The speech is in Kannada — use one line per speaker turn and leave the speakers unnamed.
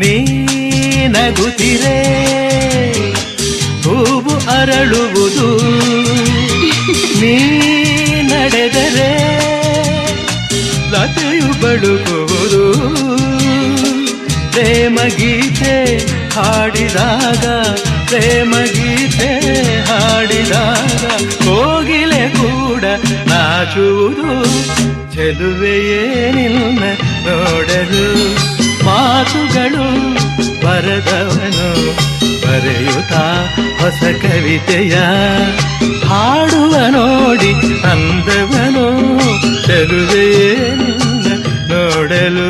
ನೀ ನಗುತ್ತಿರೆ ಹೂವು ಅರಳುವುದು, ನೀ ನಡೆದರೆ ಲತೆಯು ಬಳುಕುವುದು. ಪ್ರೇಮ ಗೀತೆ ಹಾಡಿದಾಗ, ಪ್ರೇಮ ಗೀತೆ ಹಾಡಿದಾಗ ಕೋಗಿಲೆ ಕೂಡ ನಾಚುವುದು. ಚೆಲುವೆಯೇ ನಿನ್ನ ನೋಡಲು ಮಾತುಗಳು ಬರದವನು ಬರೆಯುತ್ತಾ ಹೊಸ ಕವಿತೆಯ ಹಾಡುವ ನೋಡಿ ಅಂದವನು. ಚೆಲುವೆಯೇ ನಿನ್ನ ನೋಡಲು